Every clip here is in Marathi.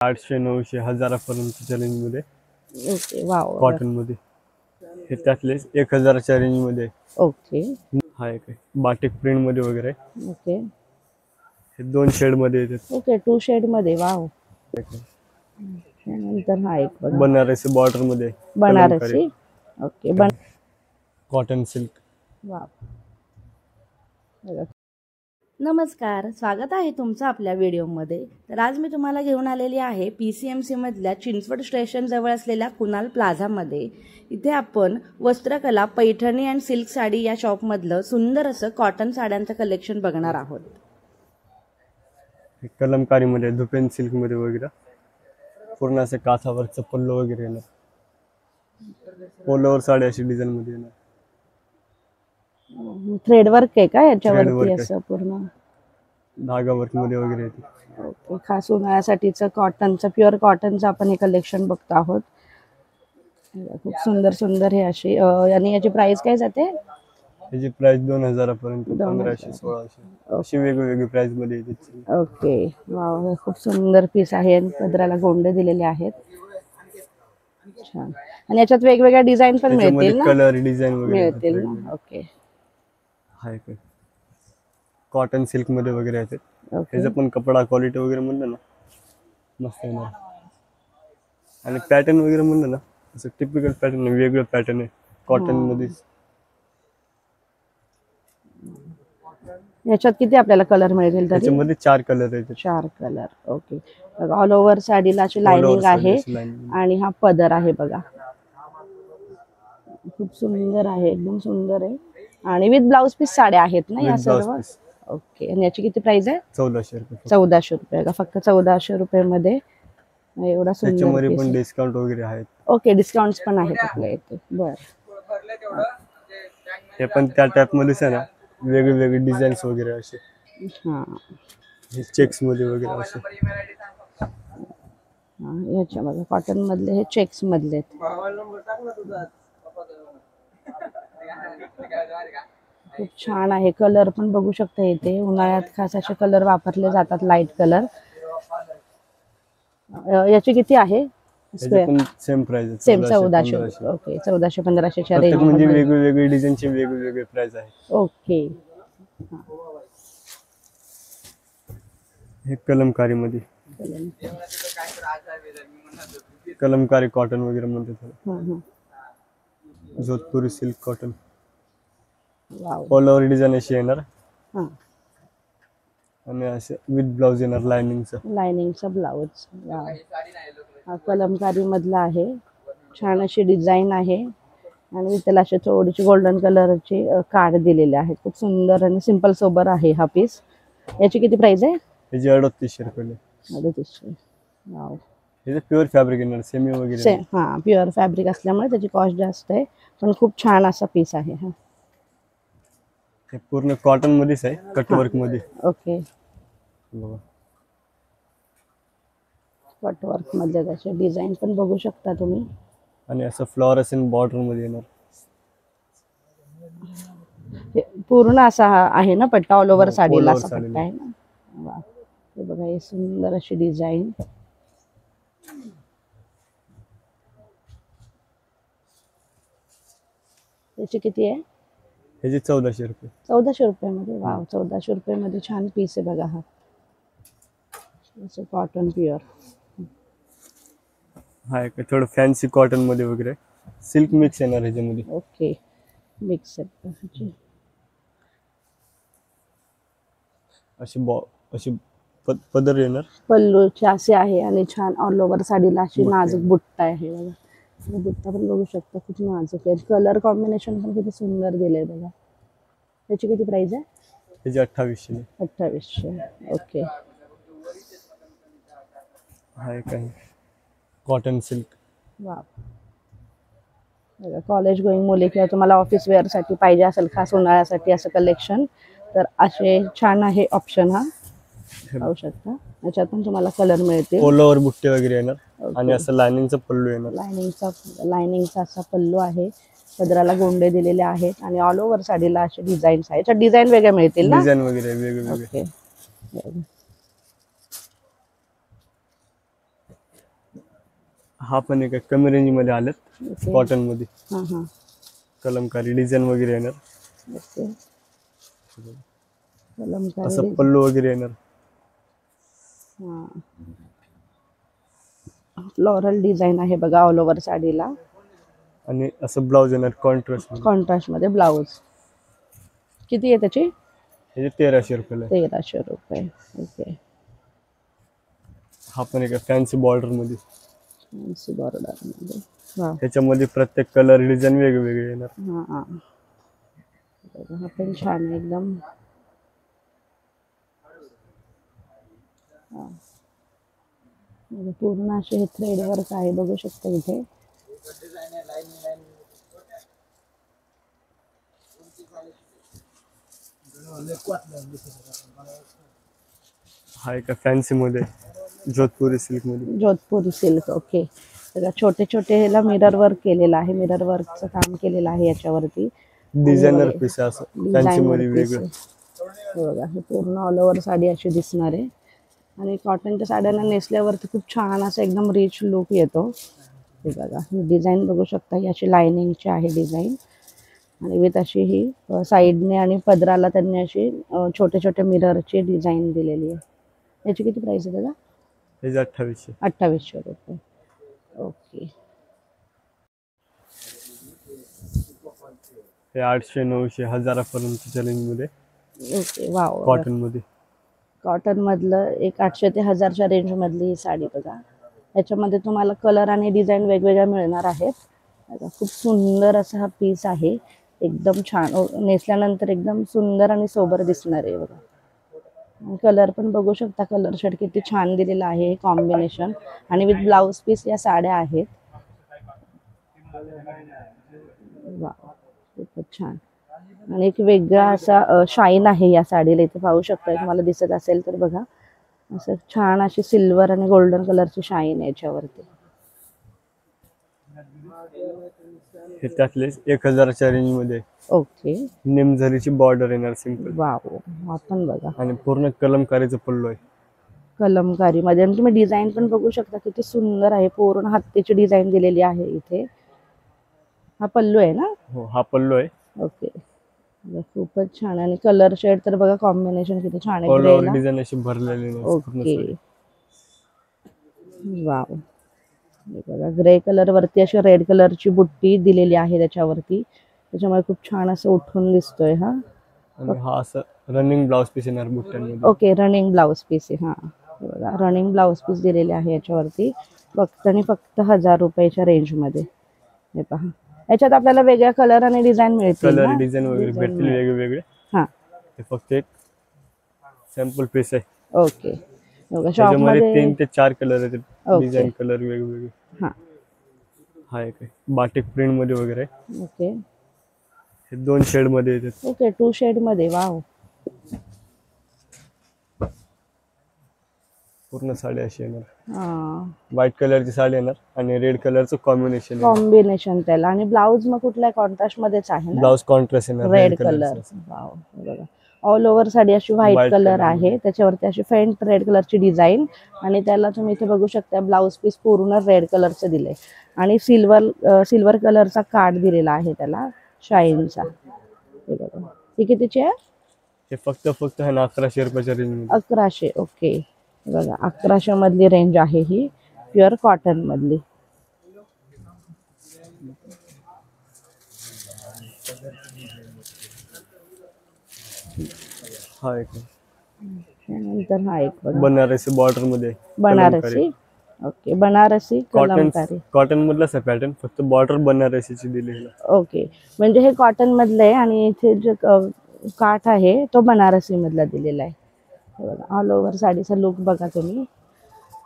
800 900 1000पर्यंतच्या रेंज मध्ये ओके वाव कॉटन मध्ये. हे त्यातले 1000च्या रेंज मध्ये. ओके हा एक आहे बाटिक प्रिंट मध्ये वगैरे. ओके हे 2 शेड मध्ये येतात. ओके 2 शेड मध्ये वाव. नंतर हा एक बघा बनारसी बॉर्डर मध्ये Banarasi. Okay cotton silk. Wow. नमस्कार, स्वागत आहे तुमचं आपल्या व्हिडिओमध्ये. तर आज मी तुम्हाला घेऊन आलेली आहे PCMC मधल्या चिंचवड स्टेशन जवळ असलेल्या कुणाल प्लाझामध्ये. इथे आपण वस्त्रकला, पैठणी अँड सिल्क साडी या शॉपमधलं सुंदर असं कॉटन साड्यांचं कलेक्शन बघणार आहोत. कलमकारी मध्ये धुपेन सिल्क मध्ये वगैरे पूर्ण असं काठावरचं पल्लू वगैरे येणार. पोलोवर साडी अशी डिझाईन मध्ये येणार. थ्रेड वर्क आहे का याच्यावरती असं पूर्ण धागा वर्क मध्ये वगैरे येते. ओके, खास उन्हाळ्यासाठीचं कॉटनचं प्युअर कॉटनचं आपण हे कलेक्शन बघतो आहोत. खूप सुंदर सुंदर हे अशी आणि याची प्राइस काय जाते? याची प्राइस 2000 पर्यंत 1500 1600 अशी वेगवेगळी प्राइस मध्ये येते. ओके वाव, खूप सुंदर पीस आहे. पदराला गोंडे दिलेले आहेत. छान. आणि याच्यात वेगवेगळ्या डिझाइन पण मिळतील ना? कलर डिझाइन वगैरे मिळतील ना? ओके. हाय काय कॉटन सिल्क मध्ये वगैरे येते. त्याचा पण कपडा क्वालिटी वगैरे म्हणलं ना मस्त आहे ना. आणि पॅटर्न वगैरे म्हणलं ना असं टिपिकल पॅटर्न, वेगळं पॅटर्न आहे कॉटन मध्ये. याच्यात किती आपल्याला कलर मिळतील? त्याच्यामध्ये 4 कलर आहेत. 4 कलर. ओके. ऑल ओव्हर साडीला अशी लाइनिंग आहे आणि हा पदर आहे बघा. खूप सुंदर आहे, एकदम सुंदर आहे. आणि विथ ब्लाउज पीस साड्या आहेत ना या सर्व? ओके. आणि याची किती प्राइस आहे? 1400 रुपये. 1400 रुपये का? फक्त 1400 रुपये मध्ये एवढा सुंदर. त्याच्यामध्ये पण डिस्काउंट वगैरे आहेत. ओके, डिस्काउंट्स पण आहेत आपल्या इथे. बर. हे पण त्या टाइप मध्येच आहे ना, वेगवेगळे डिझाईन्स वगैरे असे. हां, हे चेक्स मध्ये वगैरे असे. हां, याच्या बघा कॉटन मधले हे चेक्स मधले आहेत. खूप छान आहे. कलर पण बघू शकता इथे. उन्हाळ्यात खास असे कलर वापरले जातात, लाईट कलर. याची किती आहे? सेम प्राइस आहे. सेम 1400. ओके, 1400-1500 च्या रेंज म्हणजे वेगवेगळे डिझाईनचे वेगवेगळे प्राइस आहे. ओके. हे कलमकारी मध्ये कलमकारी कॉटन वगैरे म्हणतात. Jodhpuri silk cotton. All over design अशी येणार. आणि असं विथ ब्लाउज येणार लाइनिंगचा ब्लाउज. हा कलमकारी मधला आहे. छान अशी डिझाईन आहे आणि त्याला असे थोडीशी गोल्डन कलरची कार्ड दिलेले आहेत. खूप सुंदर आणि सिंपल सोबर आहे हा पीस. याची किती प्राइस आहे? याची 3800 रुपये. 3800. वाव. हे प्युअर फॅब्रिक येणार, सेमी वगैरे. हां, प्युअर फॅब्रिक असल्यामुळे त्याची कॉस्ट जास्त आहे, पण खूप छान असा पीस आहे हा. हे पूर्ण कॉटन मध्येच आहे, कटवर्क मध्ये. ओके. कटवर्क मध्ये त्याचे डिझाईन पण बघू शकता तुम्ही. आणि असं फ्लोरेसेंट बॉर्डर मध्ये येणार. पूर्ण असा आहे ना पट्टा, ऑल ओव्हर साडीला असा पट्टा आहे ना. वा, हे बघा, हे सुंदर अशी डिझाईन. याची किती आहे? ह्याची 1400 रुपये. 1400 रुपयामध्ये. वाव, 1400 रुपयामध्ये छान पीस आहे बघा हा. असं कॉटन प्युअर. हा एक थोडं फॅन्सी कॉटन मध्ये वगैरे सिल्क मिक्स येणार ह्याच्यामध्ये. ओके, मिक्स आहे. अशी पदर येणार. पल्लूचे असे आहे आणि छान ऑल ओव्हर साडीला अशी नाजूक बुट्टा आहे बघा. बुट्टा पण बघू शकता, खूप नाजूक आहे. कलर कॉम्बिनेशन पण किती सुंदर दिलंय बघा. त्याची किती प्राइस आहे? त्याची 2800. 2800. ओके. हा एक आहे cotton silk. Wow. College going मुली किंवा तुम्हाला ऑफिस वेअर साठी पाहिजे असेल खास उन्हाळ्यासाठी असं कलेक्शन, तर असे छान आहे ऑप्शन हा. पाहू शकता. याच्यात पण तुम्हाला कलर मिळतील. पोलोवर बुट्टे वगैरे येणार आणि असं लाइनिंगचा पल्लू येणार. लाइनिंगचा असा पल्लू आहे. पदराला गोंडे दिलेले आहेत आणि ऑल ओव्हर साडीला असे डिझाईन्स आहेत. याच्यात डिझाईन वेगळे मिळतील ना? डिझाईन वगैरे वेगवेगळे. ओके. हा पण एक कमी रेंज मध्ये आलेत ओके. कॉटन मध्ये हां हां. कलमकारी डिझाईन वगैरे येणार. ओके. कलमकारी असं डिझाईन. पल्लू वगैरे येणार. हां. फ्लोरल डिझाईन आहे बघा ऑल ओव्हर साडीला. आणि असं ब्लाऊज येणार कॉन्ट्रास्ट मध्ये. कॉन्ट्रास्ट मध्ये ब्लाऊज. किती आहे त्याची? हे 1300 रुपयाला आहे. 1300 रुपये. ओके. हा पण एक फॅन्सी बॉर्डर मध्ये. फॅन्सी बॉर्डर मध्ये. वाव. त्याच्यामध्ये प्रत्येक कलर डिझाईन वेगवेगळे येणार. हां हां. हा पण छान आहे एकदम. हां. पूर्ण असे हे थ्रेड वर्क आहे बघू शकता इथे. हा एका फॅन्सी मध्ये जोधपुरी सिल्क मध्ये. जोधपुरी सिल्क. ओके. बघा छोटे छोटे ह्याला मिरर वर्क केलेलं आहे. मिरर वर्कचं काम केलेलं आहे याच्यावरती. डिझायनर पीस असं फॅन्सी मध्ये पीस वेगळं. हे बघा हे पूर्ण ऑल ओव्हर साडी अशी दिसणार आहे. आणि कॉटनच्या साड्यांना नेसल्यावरती खूप छान असं एकदम रिच लुक येतो. हे बघा ही डिझाईन बघू शकता. ही अशी लायनिंगची आहे डिझाईन. आणि विथ अशी ही साईडने आणि पदराला त्यांनी अशी छोटे छोटे मिररची डिझाईन दिलेली आहे. याची किती प्राइस आहे दादा? हे 2800. 2800 रुपये. ओके. हे 800 900 1000 रेंज मध्ये ओके. वाव. कॉटन मध्ये. कॉटन मधलं एक 800 ते 1000च्या रेंज मधली ही साडी बघा. याच्यामध्ये तुम्हाला कलर आणि डिझाईन वेगवेगळ्या मिळणार आहेत. बघा खूप सुंदर असा हा पीस आहे. एकदम छान नेसल्यानंतर एकदम सुंदर आणि सोबर दिसणार आहे बघा. कलर पण बघू शकता. कलर शेड किती छान दिलेला आहे. कॉम्बिनेशन आणि विथ ब्लाउज पीस या साड्या आहेत. वा खूपच छान. आणि एक वेगळा असा शाईन आहे या साडीला. इथे पाहू शकता तुम्हाला दिसत असेल तर बघा असं छान अशी सिल्वर आणि गोल्डन कलरची शाईन आहे याच्यावरती. हे त्यातले 1000च्या रेंज मध्ये. ओके. निमझरीची बॉर्डर येणार सिंपल. वाव. आपण बघा आणि पूर्ण कलमकारीचं पल्लू आहे. कलमकारी मध्ये. आणि तुम्ही डिझाईन पण बघू शकता किती सुंदर आहे. पूर्ण हत्तीची डिझाईन दिलेली आहे इथे. हा पल्लू आहे ना? हो हा पल्लू आहे. ओके. खूपच छान. आणि कलर शेड तर बघा कॉम्बिनेशन किती छान आहे. ऑल ओव्हर डिझाईन अशी भरलेली आहे. ओके. वाव. हे बघा ग्रे कलर वरती अशी रेड कलरची बुट्टी दिलेली आहे त्याच्यावरती. त्याच्यामुळे खूप छान असं उठून दिसतोय हा. आणि हा असं रनिंग ब्लाउज पीस येणार बुट्ट्यांमध्ये. ओके. रनिंग ब्लाउज पीस आहे. हां हे बघा रनिंग ब्लाउज पीस दिलेले आहे याच्यावरती. फक्त आणि फक्त 1000 रुपयाच्या रेंजमध्ये. हे पहा याच्यात आपल्याला वेगळ्या कलर आणि डिझाईन मिळतील. कलर डिझाईन वगैरे भेटतील वेगवेगळे. हां हे फक्त एक सॅम्पल पीस आहे. ओके. बघा शॉप त्याच्यामध्ये मध्ये 3 ते 4 कलर आहेत. ओके. डिझाईन कलर वेगवेगळे. हां. हा एक आहे बाटिक प्रिंट मध्ये वगैरे. ओके. हे 2 शेड मध्ये येतात. ओके. 2 शेड मध्ये. वाव. पूर्ण साडी अशी येणार. हां. व्हाईट कलरची साडी येणार आणि रेड कलरचं कॉम्बिनेशन. कॉम्बिनेशन त्याला. आणि ब्लाउज मग कुठल्या कॉन्ट्रास्ट मध्येच आहे ना? ब्लाउज कॉन्ट्रास्ट येणार रेड कलर. वाव. बघा ऑल ओव्हर साडी अशी व्हाईट कलर आहे. त्याच्यावरती अशी फेंट रेड कलरची डिझाईन. आणि त्याला तुम्ही इथे बघू शकता ब्लाउज पीस पूर्ण रेड कलरचं दिलंय. आणि सिल्वर कलरचा काठ दिलेला आहे त्याला शाईनचा. हे बघा ही कितीची आहे? हे फक्त 1100 रुपयाच्या रेंज मध्ये. 1100. ओके. बघा 1100 मधली रेंज आहे ही. प्युअर कॉटन मधली. हा एक नंतर हा एक बघा बनारसी बॉर्डर मध्ये. बनारसी. ओके. बनारसी कलमकारी. कॉटन मधलाच आहे पॅटर्न. फक्त बॉर्डर बनारसीची दिलेली. ओके. म्हणजे हे कॉटन मधलं आहे आणि इथे जे काठ आहे तो बनारसी मधला दिलेला आहे. ऑल ओव्हर साडीचा लुक बघा तुम्ही.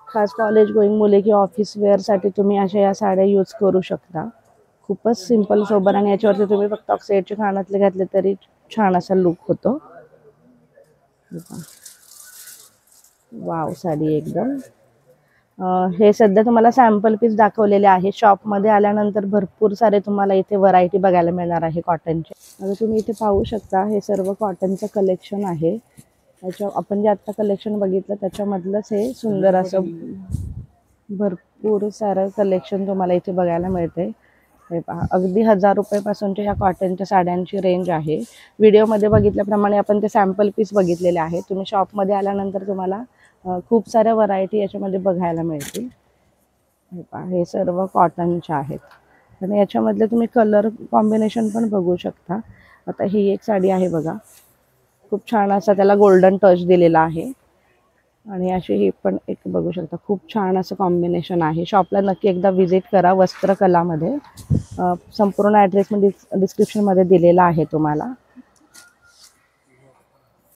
खास कॉलेज गोईंग मुले किंवा ऑफिस वेअरसाठी तुम्ही अशा या साड्या यूज करू शकता. खूपच सिंपल सोबर. आणि याच्यावरती तुम्ही फक्त ऑक्साईडचे कानातले घातले तरी छान असा लुक होतो. वाव साडी एकदम. हे सध्या तुम्हाला सॅम्पल पीस दाखवलेले आहे. शॉपमध्ये आल्यानंतर भरपूर सारे तुम्हाला इथे व्हरायटी बघायला मिळणार आहे कॉटनचे. आता तुम्ही इथे पाहू शकता हे सर्व कॉटनचं कलेक्शन आहे. आपण जे आता कलेक्शन बघितलं त्याच्यामधलंच हे सुंदर असं पुरे सारं कलेक्शन तुम्हाला इथे बघायला मिळते. हे पहा, अगदी 1000 रुपयापासूनच्या या कॉटनच्या साड्यांची रेंज आहे. व्हिडिओमध्ये बघितल्याप्रमाणे आपण ते सॅम्पल पीस बघितलेले आहेत. तुम्ही शॉपमध्ये आल्यानंतर तुम्हाला खूप साऱ्या व्हरायटी याच्यामध्ये बघायला मिळतील. हे पहा, हे सर्व कॉटनचे आहेत आणि याच्यामधले तुम्ही कलर कॉम्बिनेशन पण बघू शकता. आता ही एक साडी आहे बघा, खूप छान असा त्याला गोल्डन टच दिलेला आहे आणि अशी ही पण एक बघू शकता, खूप छान असं कॉम्बिनेशन आहे. शॉपला नक्की एकदा व्हिजिट करा. वस्त्रकलामध्ये संपूर्ण ॲड्रेस डिस्क्रिप्शनमध्ये दिलेला आहे तुम्हाला.